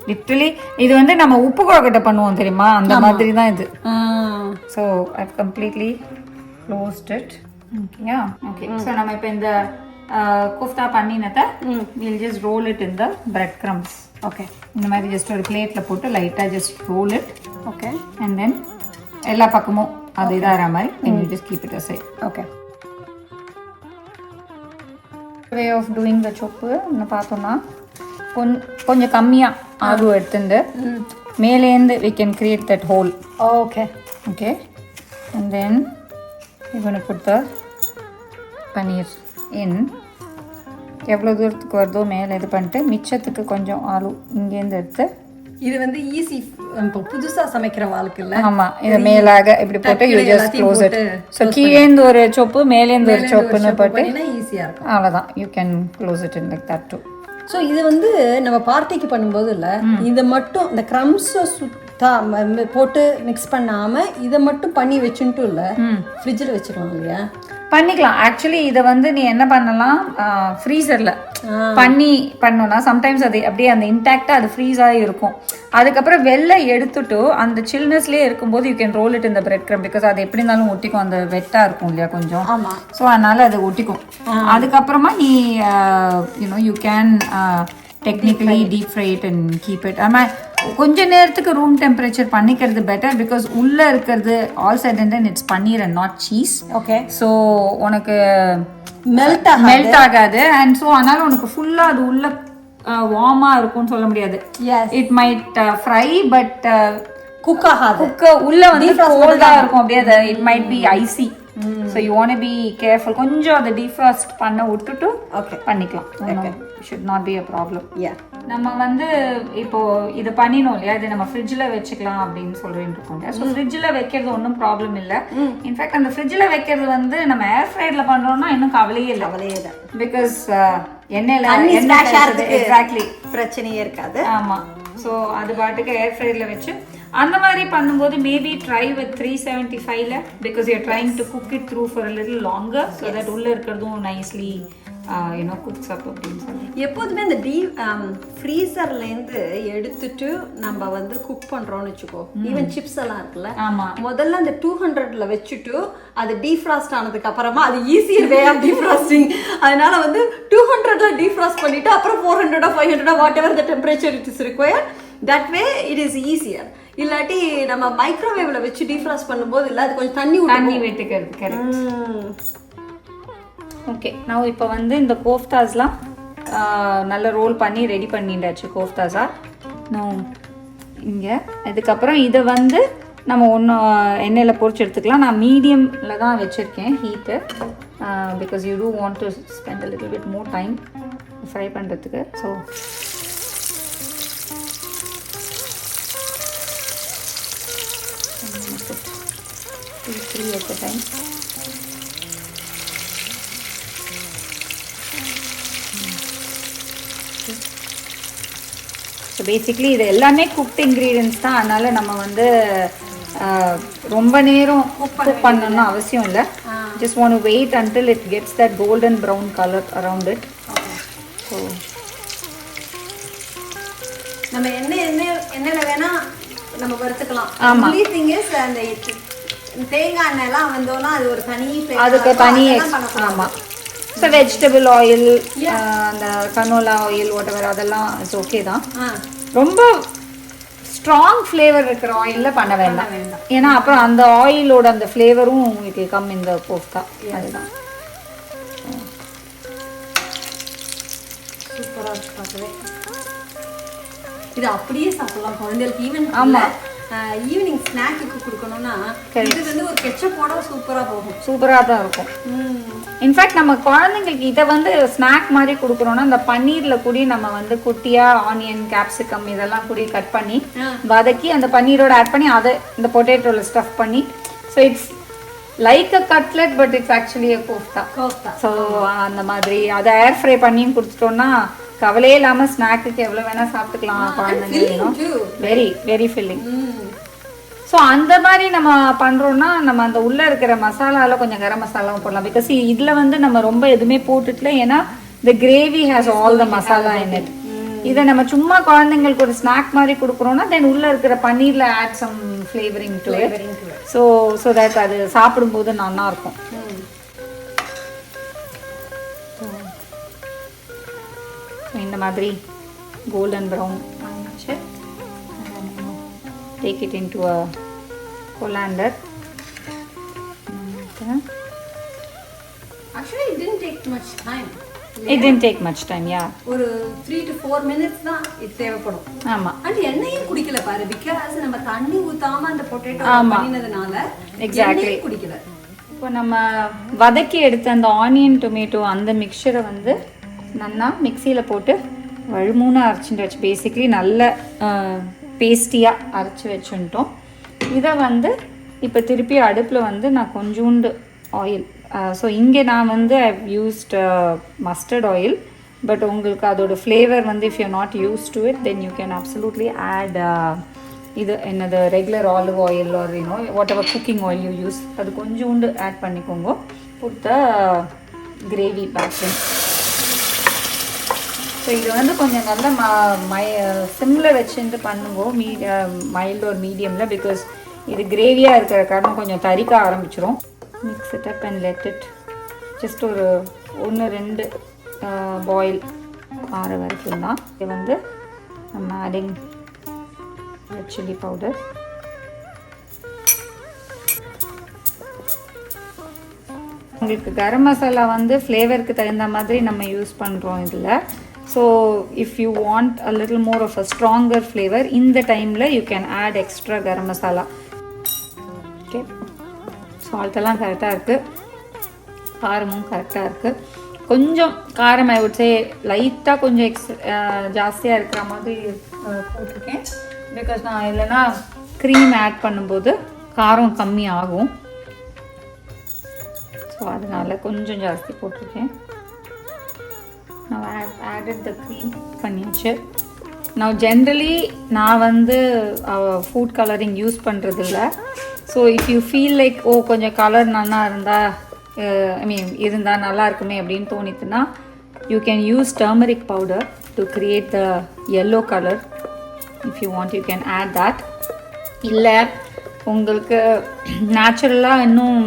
Literally இது வந்து நம்ம உப்பு கொழுக்கட்டை பண்ணுவோம் தெரியுமா, அந்த மாதிரி தான் இது. So I completely closed it. ஓகேயா? ஓகே. ஸோ நம்ம இப்போ இந்த கோஃப்தா பண்ணினதை we'll just roll it in the bread crumbs. Okay, இந்த மாதிரி ஜஸ்ட் ஒரு பிளேட்டில் போட்டு லைட்டாக just roll it. Okay, and then எல்லா பக்கமும் அது இதாகிற மாதிரி then you just keep it aside. Okay, way of doing the சொப்பு என்ன பார்த்தோம்னா கொஞ்சம் கம்மியாக ஆலு எடுத்துட்டு மேலேருந்து we can create that hole. Okay okay, and then you're going to put the paneer in. எவ்வளோ தூரத்துக்கு வருதோ மேலே இது பண்ணிட்டு மிச்சத்துக்கு கொஞ்சம் ஆலு இங்கேருந்து எடுத்து இது வந்து ஈஸி. இப்போ புதுசாக சமைக்கிற வாழ்க்கை இல்லை. ஆமாம், இதை மேலாக இப்படி போட்டு you just close it. So கீழேந்து ஒரு சொப்பு மேலேந்து ஒரு சொப்புன்னு போட்டு ஈஸியாக இருக்கும். அவ்வளோதான், you can close it in like that too. So இது வந்து நம்ம பார்ட்டிக்கு பண்ணும்போது இல்லை, இதை மட்டும் இந்த க்ரம்ஸை போட்டு மிக்ஸ் பண்ணாமல் இதை மட்டும் பண்ணி வச்சுட்டு இல்லை ஃப்ரிட்ஜில் வச்சுக்கலாம் இல்லையா? பண்ணிக்கலாம். ஆக்சுவலி இதை வந்து நீ என்ன பண்ணலாம், ஃப்ரீசரில் பண்ணோன்னா சம்டைம்ஸ் அது அப்படியே அந்த இன்டாக்டாக அது ஃப்ரீஸாக இருக்கும். அதுக்கப்புறம் வெளில எடுத்துட்டு அந்த சில்னஸ்லேயே இருக்கும்போது யூ கேன் ரோல் இட் இந்த பிரெட் க்ரம். பிகாஸ் அது எப்படி இருந்தாலும் ஒட்டிக்கும், அந்த வெட்டாக இருக்கும் இல்லையா கொஞ்சம். ஆமாம், ஸோ அதனால் அது ஒட்டிக்கும். அதுக்கப்புறமா நீ you can technically deep fry it and keep it. ஆமாம், கொஞ்ச நேரத்துக்கு ரூம் டெம்பரேச்சர் பண்ணிக்கிறது பெட்டர். பிகாஸ் உள்ளே இருக்கிறது all side and then it's paneer and not cheese. Okay, so உனக்கு மெல்ட் ஆகாது. அண்ட் ஸோ அதனால உனக்கு ஃபுல்லாக அது உள்ள வார்மாக இருக்கும்னு சொல்ல முடியாது. It might fry but cook ஆகாது. உள்ள வந்து கோல்டாக இருக்கும் அப்படியே. அது it might be icy. So you want be careful. கொஞ்சம் அதை டீஃப்ராஸ்ட் பண்ண விட்டுட்டு பண்ணிக்கலாம். should not be a problem. நம்ம வந்து இப்போ இது பண்ணினோம் இல்லையா, இது நம்ம ஃப்ரிட்ஜில் வச்சுக்கலாம் அப்படின்னு சொல்லிட்டு இருக்கோம். ஸோ ஃப்ரிட்ஜில் வைக்கிறது ஒன்றும் ப்ராப்ளம் இல்லை. இன்ஃபேக்ட் அந்த ஃப்ரிட்ஜில் வைக்கிறது வந்து நம்ம ஏர் ஃப்ரையர்ல பண்றோம்னா இன்னும் கவலையே இல்லை. பிகாஸ் எண்ணெயில எக்ஸாக்ட்லி பிரச்சனையே இருக்காது. ஆமா, ஸோ அது பாட்டுக்கு ஏர் ஃப்ரையர்ல வச்சு அந்த மாதிரி பண்ணும்போது மேபி ட்ரை வித் 375ல because you are trying to cook it through for a little longer so that உள்ள இருக்கிறதும் நைஸ்லி குக்ஸ் அப் அப்படின்னு சொல்லி. எப்போதுமே இந்த ஃப்ரீசர்லேருந்து எடுத்துட்டு நம்ம வந்து குக் பண்ணுறோம்னு வச்சுக்கோ. ஈவன் சிப்ஸ் எல்லாம் இருக்குல்ல, முதல்ல அந்த 200ல வச்சுட்டு அது டீஃப்ராஸ்ட் ஆனதுக்கு அப்புறமா அது ஈஸியர் வே ஆஃப் டீஃப்ராஸ்டிங். அதனால வந்து 200ல டீஃப்ராஸ்ட் பண்ணிட்டு அப்புறம் 400 500 what ever the temperature it is required, that way it is easier. இல்லாட்டி நம்ம மைக்ரோவேவ்ல வச்சு டீஃப்ராஸ்ட் பண்ணும்போது இல்லை, அது கொஞ்சம் தண்ணி விட்டுக்கிறது. கரெக்ட். ஓகே, நான் இப்போ வந்து இந்த கோஃப்தாஸ்லாம் நல்லா ரோல் பண்ணி ரெடி பண்ணிட்டாச்சு கோஃப்தாஸா. நான் இங்கே இதுக்கப்புறம் இதை வந்து நம்ம ஒன்று எண்ணெயில் பொரிச்சு எடுத்துக்கலாம். நான் மீடியமில் தான் வச்சுருக்கேன் heat. Because you do want to spend a little bit more time fry பண்ணுறதுக்கு. So three at a time. So basically இது எல்லாமே குக்ட் இன்க்ரீடியன்ஸ் தான். அதனால் நம்ம வந்து ரொம்ப நேரம் குக் பண்ணணும்னு அவசியம் இல்லை. Just want to wait until it gets that golden brown colour around it. So நம்ம எண்ணெயில் வேணால் நம்ம வறுத்துக்கலாம். ஆமாம், அந்த தேங்காய் எண்ணெய்லாம் வந்தோன்னா அது ஒரு தனி அதுக்கு தனி. ஆமாம், ஸோ வெஜிடபிள் ஆயில், அந்த கனோலா ஆயில் வாட்டவர் அதெல்லாம் இட்ஸ் ஓகே தான். ரொம்ப ஸ்ட்ராங் ஃப்ளேவர் இருக்கிற ஆயிலில் பண்ண வேண்டாம். ஏன்னா அப்புறம் அந்த ஆயிலோட அந்த ஃப்ளேவரும் உங்களுக்கு கம் இந்த கோஃப்தா. அதுதான் சூப்பராக இருக்கு பார்க்கவே. இது அப்படியே சாப்பிடலாம் குழந்தைகளுக்கு. ஈவன் ஆமாம், ஈவினிங் ஸ்நாக்கு ஸ்நாக்கு கொடுக்கணும்னா இது வந்து ஒரு கெச்சப்போட சூப்பரா போகும். சூப்பராக தான் இருக்கும். இன்ஃபேக்ட் நம்ம குழந்தைங்களுக்கு இதை வந்து ஸ்நாக் மாதிரி கொடுக்குறோன்னா அந்த பன்னீரில் கூடி நம்ம வந்து குட்டியாக ஆனியன் கேப்சிகம் இதெல்லாம் கூடி கட் பண்ணி வதக்கி அந்த பன்னீரோட ஆட் பண்ணி அதை இந்த பொட்டேட்டோவில் ஸ்டஃப் பண்ணி so it's like a cutlet but it's actually a kofta. So அந்த மாதிரி அதை ஏர் ஃப்ரை பண்ணியும் கொடுத்துட்டோம்னா கவலையே இல்லாமல் ஸ்நாக்குக்கு எவ்வளோ வேணால் சாப்பிட்டுக்கலாம் குழந்தைங்க. Very very filling. ஸோ அந்த மாதிரி நம்ம பண்ணுறோன்னா நம்ம அந்த உள்ளே இருக்கிற மசாலாவில் கொஞ்சம் கரம் மசாலாவும் போடலாம். பிகாஸ் இதில் வந்து நம்ம ரொம்ப எதுவுமே போட்டுட்டல, ஏன்னா the gravy has all the masala in it. இதை நம்ம சும்மா குழந்தைங்களுக்கு ஒரு ஸ்நாக் மாதிரி கொடுக்குறோன்னா தென் உள்ளே இருக்கிற பன்னீரில் add some flavouring to it. So that அது சாப்பிடும்போது நல்லா இருக்கும். இந்த மாதிரி கோல்டன் ப்ரௌன் ஆயிடுச்சு. Take it in to a colander. Actually, it didn't take much time. It didn't take much time, yeah. ஒரு 3 to 4 minutes தான் இது தேவைப்படும். ஆமா. அண்ட் எண்ணெயும் குடிக்கல பாரு, because நம்ம தண்ணி ஊத்தாம அந்த பொட்டேட்டோ பண்ணினதுனால எண்ணெயும் குடிக்கல. இப்போ நம்ம வதக்கி எடுத்த அந்த ஆனியன் டொமேட்டோ அந்த மிக்சரை வந்து நல்லா மிக்சியில் போட்டு வழுமூணாக அரைச்சிட்டு வச்சு பேசிக்லி நல்ல பேஸ்டியாக அரைச்சி வச்சுட்டோம். இதை வந்து இப்போ திருப்பி அடுப்பில் வந்து நான் கொஞ்சோண்டு ஆயில், ஸோ இங்கே நான் வந்து I've used mustard oil, but உங்களுக்கு அதோட ஃப்ளேவர் வந்து if you not use to it then you can absolutely add இது என்னது regular olive oil or you know whatever cooking oil you use, அது கொஞ்சோண்டு ஆட் பண்ணிக்கோங்க. Put the gravy back in. So இது வந்து கொஞ்சம் நல்ல சிம்மில் வச்சுட்டு பண்ணுங்க, மைல்டு ஒரு மீடியமில், பிகாஸ் இது கிரேவியாக இருக்கிற காரணம் கொஞ்சம் தரிக்க ஆரம்பிச்சிடும். Mix it up and let it just ஒரு 1-2 பாயில் ஆற வரைக்கும் தான். இது வந்து நம்ம ஆடிங் ரெட் சில்லி பவுடர், உங்களுக்கு கரம் மசாலா வந்து ஃப்ளேவருக்கு தகுந்த மாதிரி நம்ம யூஸ் பண்ணுறோம் இதில். So if you want a little more of a stronger flavour இந்த டைமில் you can add extra garam masala. Okay, சால்ட்டெல்லாம் கரெக்டாக இருக்குது, காரமும் கரெக்டாக இருக்குது. கொஞ்சம் காரம் ஐ வுட் சே லைட்டாக கொஞ்சம் ஜாஸ்தியாக இருக்கிற மாதிரி போட்டிருக்கேன், பிகாஸ் நான் இல்லைன்னா க்ரீம் ஆட் பண்ணும்போது காரம் கம்மி ஆகும். ஸோ அதனால் கொஞ்சம் ஜாஸ்தி போட்டிருக்கேன். நான் ஆடட் த க்ரீம் பண்ணியாச்சு. நான் ஜென்ரலி நான் வந்து ஃபுட் கலரிங் யூஸ் பண்ணுறதில்ல. So if you feel like கொஞ்சம் கலர் நல்லா இருந்தால் இருந்தால் நல்லா இருக்குமே அப்படின்னு தோணித்துன்னா you can use turmeric powder to create the yellow colour. If you want you can add that. இல்லை உங்களுக்கு நேச்சுரலாக இன்னும்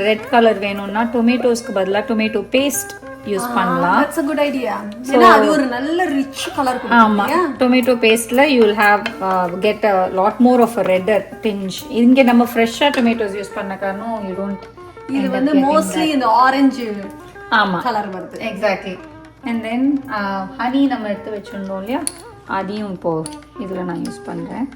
ரெட் கலர் வேணும்னா டொமேட்டோஸ்க்கு பதிலாக டொமேட்டோ பேஸ்ட் யூஸ் பண்ணலாம். That's a good idea. ஏன்னா அது ஒரு நல்ல ரிச் கலர் கொடுக்கும். ஆமா, tomato பேஸ்ட்ல you will have get a lot more of a redder tinge. இங்க நம்ம ஃப்ரெஷ்ஷா டொமேட்டோஸ் யூஸ் பண்ண காரணம் you don't, இது வந்து மோஸ்ட்லி இந்த ஆரஞ்சு ஆமா கலர் வருது. எக்ஸாக்ட்லி. அண்ட் தென் ஹனி நம்ம எடுத்து வச்சிருந்தோம் இல்லையா, அதையும் இப்போ இதுல நான் யூஸ் பண்றேன்.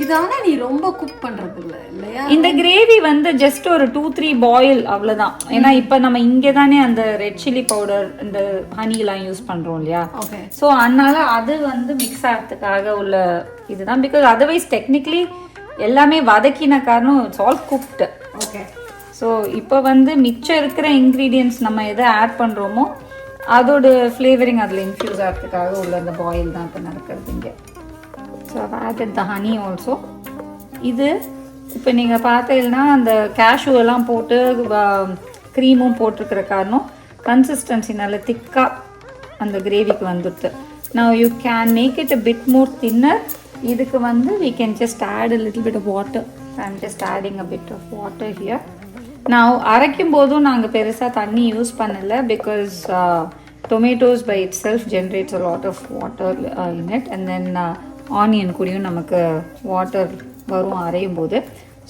இதான நீ ரொம்ப குக் பண்றது இல்லையா? இந்த கிரேவி வந்து ஜஸ்ட் ஒரு 2-3 பாயில் அவ்வளவுதான். ஏன்னா இப்ப நம்ம இங்கே தானே அந்த ரெட் சில்லி பவுடர் இந்த ஹனி எல்லாம் யூஸ் பண்றோம் இல்லையா, ஸோ அதனால அது வந்து மிக்ஸ் ஆகிறதுக்காக உள்ள இதுதான். பிகாஸ் அதர்வைஸ் டெக்னிக்கலி எல்லாமே வதக்கின காரணம் it's all cooked. Okay, so இப்போ வந்து மிச்சம் இருக்கிற இன்க்ரீடியன்ஸ் நம்ம எதை ஆட் பண்றோமோ அதோட ஃப்ளேவரிங் அதில் இன்ஃப்யூஸ் ஆகிறதுக்காக உள்ள அந்த பாயில் தான் இப்போ நடக்கிறது இங்கே. So I've added the honey also. இது இப்போ நீங்கள் பார்த்தீங்கன்னா அந்த கேஷ்யூ எல்லாம் போட்டு க்ரீமும் போட்டிருக்கிற காரணம் கன்சிஸ்டன்சி நல்ல திக்காக அந்த கிரேவிக்கு வந்துடுது. Now you can make it a bit more thinner. இதுக்கு வந்து we can just add a little bit of water. I'm just adding a bit of water here. Now அரைக்கும் போதும் நாங்கள் பெருசாக தண்ணி யூஸ் பண்ணலை, because tomatoes by itself generates a lot of water in it, and then onion கூடயும் நமக்கு water வரும் அரையும் போது.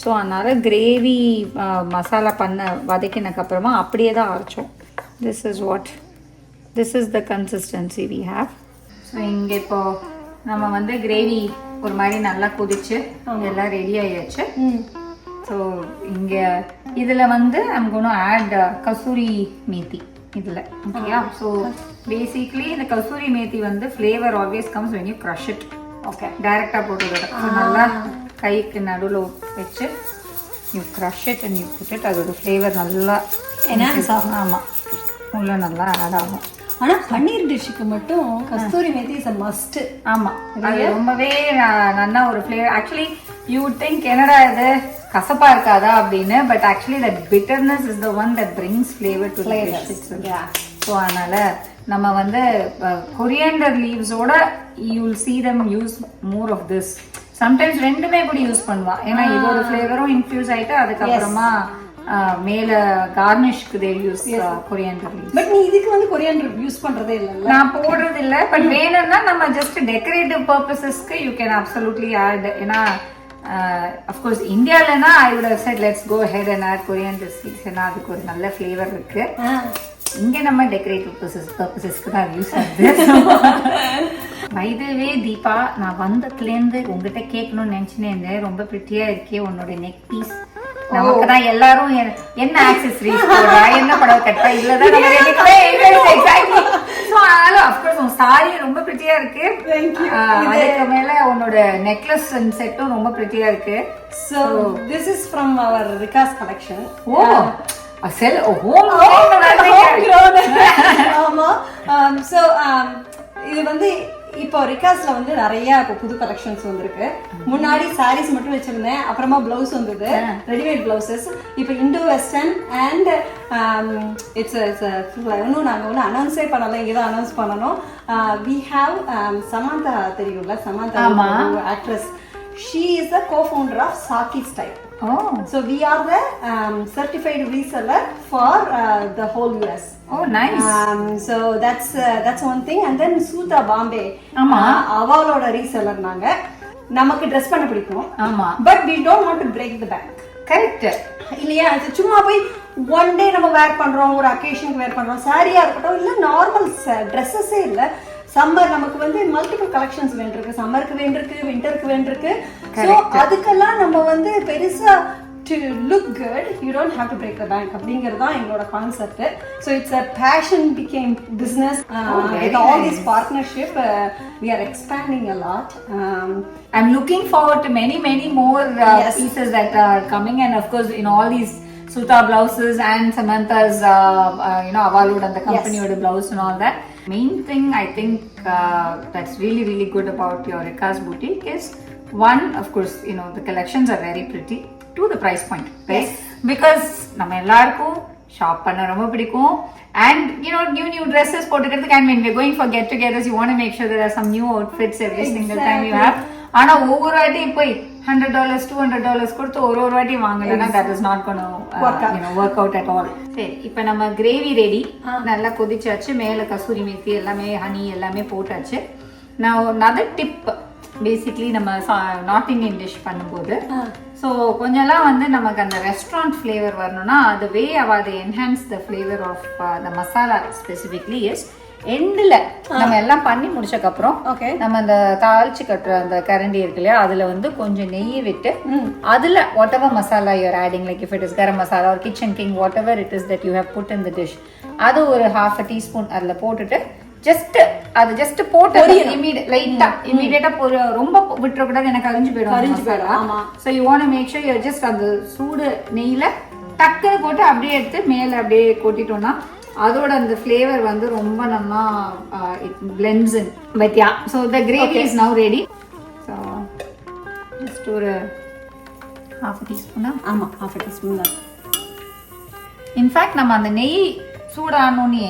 ஸோ அதனால் கிரேவி மசாலா வதக்கினதுக்கப்புறமா அப்படியே தான் அரைச்சோம். This is the consistency we have. So இங்கே இப்போது நம்ம வந்து கிரேவி ஒரு மாதிரி நல்லா கொதிச்சு எல்லாம் ரெடி ஆகியாச்சு. ஸோ இங்கே இதில் வந்து I'm going to add kasuri methi இதில். ஓகேயா? ஸோ பேசிக்லி இந்த கசூரி மேத்தி வந்து flavour always comes when you crush it. Okay, டைரெக்டாக போட்டு நல்லா கைக்கு நடுவில் வச்சு you crush it and you put it. அதோட ஃப்ளேவர் நல்லா ஆமாம் உள்ள நல்லா ஆட் ஆகும். ஆனா பன்னீர் டிஷ்க்கு மட்டும் கஸ்தூரி மேத்தி இஸ் a must. ஆமா, அது ரொம்பவே நல்ல ஒரு flavour. Actually you would think என்னடா இது கசப்பா இருக்காதா அப்படின்னு, but actually that bitterness is the one that brings flavor to the dish. So அதனால நம்ம வந்து கொரியாண்டர் லீவ்ஸோட you will see them use more of this. Sometimes ரெண்டுமே கூட யூஸ் பண்ணுவா, ஏன்னா இதோட ஃப்ளேவரும் இன்ஃபியூஸ் ஆயிட்டு அதுக்கப்புறமா மேல கார்னிஷ்க்கு they use coriander leaves. But நீ இதுக்கு வந்து கொரியாண்டர் யூஸ் பண்றதே இல்ல. நான் போடுறது இல்ல, பட் வேணும்னா நம்ம ஜஸ்ட் டெக்கரேட்டிவ் பர்பசஸ்க்கு யூ கேன் அப்சல்யூட்லி ஆட். ஏன்னா அஃப்கோர்ஸ் இந்தியாலனா I would have said let's go head and add coriander seeds, ஏன்னா அதுக்கு ஒரு நல்ல ஃப்ளேவர் இருக்கு. இங்க நம்ம டெக்கரேட்டிவ் பர்பசஸ்க்கு தான் யூஸ் ஆகுது. பை த வே தீபா, நான் வந்ததுலேருந்து உங்ககிட்ட கேட்கணும்னு நினைச்சுனே இருந்தேன். ரொம்ப பிரிட்டியா இருக்கே உன்னோட நெக் பீஸ். நமக்கு தான் எல்லாரும் என்ன ஆக்சஸரீஸ் போடுறா, என்ன புடவை கட்டா, இல்லதான் நம்ம ரெண்டுக்குமே எக்ஸாக்ட்லி. ஸோ அதனால அஃப்கோர்ஸ் உன் சாரி ரொம்ப பிரிட்டியா இருக்கு. அதுக்கு மேல உன்னோட நெக்லஸ் அண்ட் செட்டும் ரொம்ப பிரிட்டியா இருக்கு. So this is from our ரிகாஸ் கலெக்ஷன். ஓ செல் ஹோம் ஆமா. ஸோ இது வந்து இப்போ ரிகாஸ்ல வந்து நிறைய இப்போ புது கலெக்ஷன்ஸ் வந்திருக்கு. முன்னாடி சாரீஸ் மட்டும் வச்சிருந்தேன், அப்புறமா பிளவுஸ் வந்தது, ரெடிமேட் பிளவுசஸ். இப்போ இண்டோ வெஸ்டர்ன் அண்ட் இட்ஸ் இன்னும் நாங்கள் ஒன்றும் அனௌன்ஸே பண்ணலை, இங்கே தான் அனௌன்ஸ் பண்ணணும். வி ஹாவ் சமந்தா, தெரியும்ல, Samantha actress. She is the co-founder of Saaki Style. Oh. So we are the certified reseller for the whole US. Oh, nice. So that's one thing. And then Suta Bombay. அவளோட reseller நாங்க. நமக்கு dress பண்ண பிடிக்கும். ஆமா. But we don't want to break the bank. Correct. இல்லையா? அது சும்மா போய் ஒன் டே நம்ம வேர் பண்றோம், ஒரு அக்கேஷனுக்கு வேர் பண்றோம், சாரியா இருக்கட்டும், இல்ல நார்மல் ட்ரெஸ்ஸஸே இல்ல. சம்மர் நமக்கு வந்து மல்டிபிள் கலெக்ஷன்ஸ் வேண்டிருக்கு, சம்மருக்கு வேண்டிருக்கு, விண்டருக்கு வேண்டிருக்கு. ஸோ அதுக்கெல்லாம் நம்ம வந்து பெருசா to look good you don't have to break the bank அப்படிங்கிறது தான் எங்களோட concept. So it's a passion became business. With all this partnership we are expanding a lot. I'm looking forward to many more pieces that are coming, and of course in all these Suta blouses and Samantha's Avalud and the company or the blouse and all that. Main thing I think that's really good about your Rikaas Boutique is one, of course, the collections are very pretty to the price point, right? Yes. Because நம்ம எல்லாருக்கும் shop பண்ண ரொம்ப பிடிக்கும், and new dresses போட்டுக்கிறதுக்கு, and when we're going for get-togethers you want to make sure there are some new outfits every single time you have. ஆனா ஒவ்வொரு வாட்டி போய் $100 $200 கொடுத்து ஒரு வாட்டி வாங்கலன்னா that is not going to work out at all. சரி, இப்போ நம்ம கிரேவி ரெடி, நல்லா கொதிச்சாச்சு, மேல கசூரி மேத்தி எல்லாமே ஹனி எல்லாமே போட்டாச்சு. நான் another tip, பேசிக்லி நம்ம நார்த் இந்தியன் டிஷ் பண்ணும்போது ஸோ கொஞ்சம்லாம் வந்து நமக்கு அந்த ரெஸ்டாரண்ட் ஃப்ளேவர் வரணும்னா அது வே அதை enhance the flavour of the masala specifically is எண்டில் நம்ம எல்லாம் பண்ணி முடிச்சக்கப்புறம் நம்ம அந்த தாளிச்சு கட்டுற அந்த கரண்டி இருக்கு இல்லையா, அதுல வந்து கொஞ்சம் நெய் விட்டு அதுல whatever masala you are adding, like if it is garam masala ஒரு Kitchen King whatever it is that you have put in the dish, அது ஒரு ½ டீஸ்பூன் அதுல போட்டுட்டு ஜஸ்ட் போட்டு இமீடியட்டா ரொம்ப விட்டுறக்கூடாது, எனக்கு அரிஞ்சு போயிடும். So you want to make sure you just அந்த சூடு நெய்ல டக்குன்னு போட்டு அப்படியே எடுத்து மேல அப்படியே கொட்டிட்டோம்னா அதோட அந்த ஃப்ளேவர் வந்து ரொம்ப நல்லா it blends in. But yeah, so the gravy is now ready. So just ஒரு ½ டீஸ்பூனா? ஆமாம், ½ டீஸ்பூன் தான். இன்ஃபேக்ட் நம்ம அந்த நெய் சூடானோடனே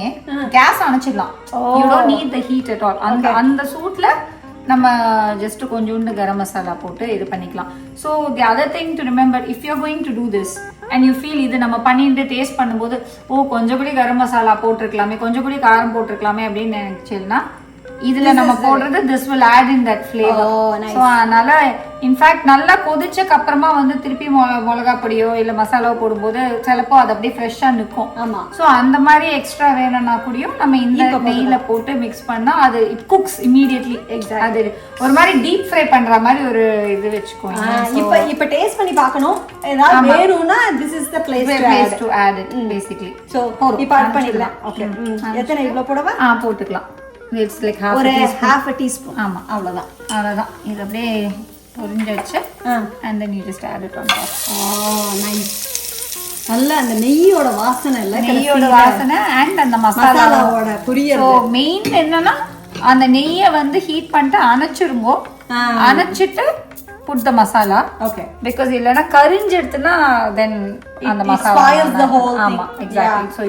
கேஸ் அணைச்சிடலாம். You don't need the heat at all. அந்த சூட்ல நம்ம ஜஸ்ட் கொஞ்சோண்டு கரம் மசாலா போட்டு இது பண்ணிக்கலாம். So the other thing to remember, if you going to do this and you feel இது நம்ம பண்ணிட்டு டேஸ்ட் பண்ணும்போது கொஞ்சம் கூட கரம் மசாலா போட்டிருக்கலாமே, கொஞ்சம் கூட காரம் போட்டிருக்கலாமே அப்படின்னு நினைச்சேன்னா இதுல நம்ம போடுறது this will add in that flavor. So அதனால இன்ஃபேக்ட் நல்லா கொதிச்சக்கு அப்புறமா வந்து திருப்பி மிளகா பொடியோ இல்ல மசாலாவோ போடும்போது சிலப்போ அது அப்படியே ஃப்ரெஷ்ஷா நிக்கும். ஆமா. சோ அந்த மாதிரி எக்ஸ்ட்ரா வேணும்னா கூடயும் நம்ம இந்த நெய்ல போட்டு மிக்ஸ் பண்ணா அது இட் குக்ஸ் இமிடியட்லி. அது ஒரு மாதிரி டீப் ஃப்ரை பண்ற மாதிரி ஒரு இது வெச்சுக்கோங்க. இப்ப டேஸ்ட் பண்ணி பார்க்கணும். ஏதாவது வேணும்னா this is the place to add it basically. So இப்ப ஆட் பண்ணிடலாம். ஓகே. எத்தனை இவ்ளோ போடவா? போட்டுக்கலாம். It's like half a teaspoon. ஆமா அவ்வளவுதான். இது அப்படியே பொரிஞ்சிடுச்சு. and then you just add it on top. Nice. நல்ல அந்த நெய்யோட வாசனை and அந்த மசாலாவோட புரியறது. சோ மெயின் என்னன்னா அந்த நெய்யை வந்து ஹீட் பண்ணிட்டு அணைச்சிருங்கோ. அணைச்சிட்டு put the masala. Okay. Because இல்லனா கரிஞ்சிடுதுனா then அந்த masala spoils the whole thing. ஆமா exactly. So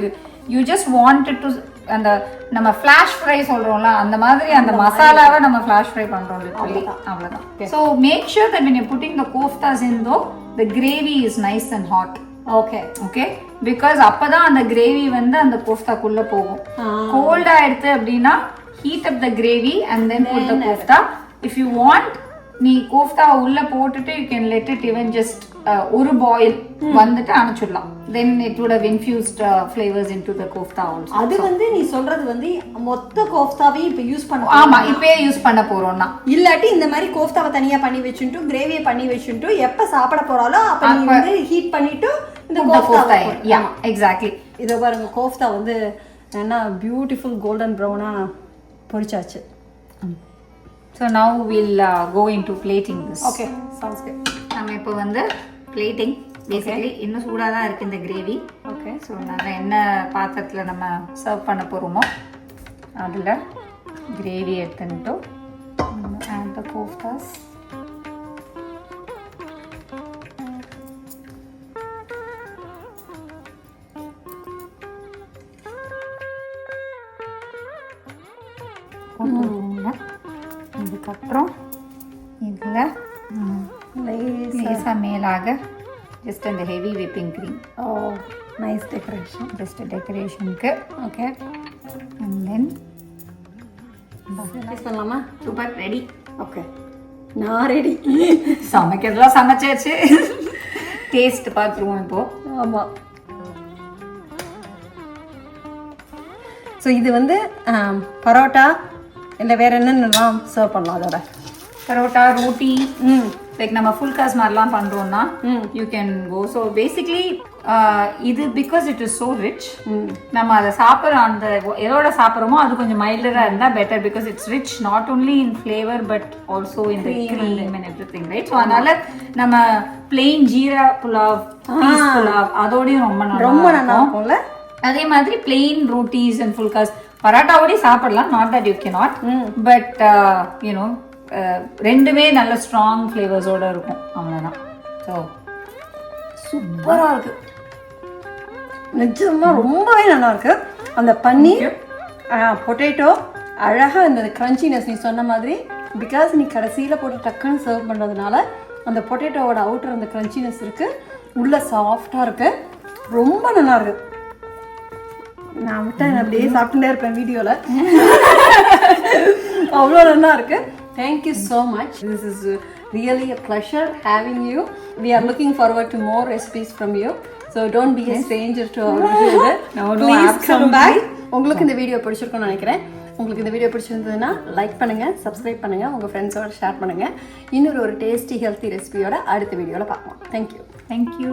you just want it to அந்த நம்ம ஃபிளாஷ் ஃப்ரை சொல்றோம்ல அந்த மாதிரி அந்த மசாலாவை நம்ம ஃபிளாஷ் ஃப்ரை பண்றோம் லிட்டரலி. அவ்வளவுதான். So make sure that when you're putting the koftas in though the gravy is nice and hot. Okay because அப்பதான் அந்த gravy வந்து அந்த கோஃப்தாக்குள்ள போகும். கோல்ட் ஆயிடுது அப்படினா heat up the gravy and then put the kofta. If you want நீ கோஃப்தா உள்ள போட்டுட்டு you can let it even just ஒரு பாயில் வந்துட்டு அணைச்சிடலாம். then it would have infused flavors into the kofta also. அது வந்து நீ சொல்றது வந்து மொத்த கோஃப்தாவே இப்ப யூஸ் பண்ண. ஆமா இப்பவே யூஸ் பண்ண போறோம்னா இல்லாட்டி இந்த மாதிரி கோஃப்தாவை தனியா பண்ணி வெச்சிட்டு கிரேவியை பண்ணி வெச்சிட்டு எப்ப சாப்பிட போறாலோ அப்ப நீ வந்து ஹீட் பண்ணிட்டு இந்த கோஃப்தா. yeah exactly. இதோ பாருங்க கோஃப்தா வந்து என்ன பியூட்டிஃபுல் கோல்டன் ப்ரௌனா பொரிச்சாச்சு. So now we'll go into plating this. Okay, sounds good. நம்ம இப்போ வந்து plating basically இன்னும் சூடா தான் இருக்கு இந்த கிரேவி. Okay. So நம்ம என்ன பாத்திரத்துல நம்ம சர்வ் பண்ண போறோமோ அதுல கிரேவி எடுத்துட்டு add the koftas. அதுக்கப்புறம் இதில் லேசாக மேலாக ஜஸ்ட் அந்த heavy whipping cream. Nice decoration. Just டெக்கரேஷனுக்கு. ஓகே அண்ட் தென் பண்ணலாமா? Super ready. ஓகே நான் ரெடி. சமைக்கிறதுலாம் சமைச்சாச்சு. டேஸ்ட் பார்த்துருவோம் இப்போ. ஆமாம். ஸோ இது வந்து பரோட்டா இல்லை வேற என்னென்னலாம் சர்வ் பண்ணலாம் அதோட? பரோட்டா ரோட்டி லைக் நம்ம ஃபுல் காஸ் மாதிரிலாம் பண்ணுறோம்னா you can go. So basically இது because it is so rich நம்ம அதை சாப்பிட்ற அந்த எதோட சாப்பிட்றோமோ அது கொஞ்சம் மைல்டராக இருந்தால் better because it's rich not only in flavour but also in the cream and every thing right. So அதனால நம்ம பிளெயின் ஜீரா புலாவ் பீஸ் புலாவ் அதோடையும் ரொம்ப நல்லா இருக்கும்ல. அதே மாதிரி plain rotis and full cos பரோட்டாவோடய சாப்பிடலாம். Not that you cannot but you know ரெண்டுமே நல்ல ஸ்ட்ராங் ஃப்ளேவர்ஸோட இருக்கும். அவ்வளோதான். ஸோ சூப்பராக இருக்கு. நிஜமா ரொம்பவே நல்லா இருக்கு. அந்த பன்னீர் பொட்டேட்டோ அழகாக இந்த கிரன்ச்சினஸ் நீ சொன்ன மாதிரி பிகாஸ் நீ கடைசியில் போட்டு டக்குன்னு சர்வ் பண்ணுறதுனால அந்த பொட்டேட்டோவோட அவுட்டர் அந்த கிரன்ச்சினஸ் இருக்கு, உள்ள சாஃப்டாக இருக்கு, ரொம்ப நல்லா இருக்கு. நான் விட்டேன் அப்படியே சாப்பிட்டுட்டே இருப்பேன் வீடியோவில். அவ்வளோ நல்லா இருக்கு. Thank you so much. This is really a pleasure having you. We are looking forward to more recipes from you. So don't be a stranger to our video. Please come back. உங்களுக்கு இந்த video பிடிச்சிருக்கும்னு நினைக்கிறேன். உங்களுக்கு இந்த video பிடிச்சிருந்ததுன்னா like பண்ணுங்க, subscribe பண்ணுங்க, உங்க ஃப்ரெண்ட்ஸோட ஷேர் பண்ணுங்க. இன்னொரு டேஸ்டி ஹெல்த்தி ரெசிபியோட அடுத்த வீடியோவில் பார்க்கலாம். Thank you. Thank you.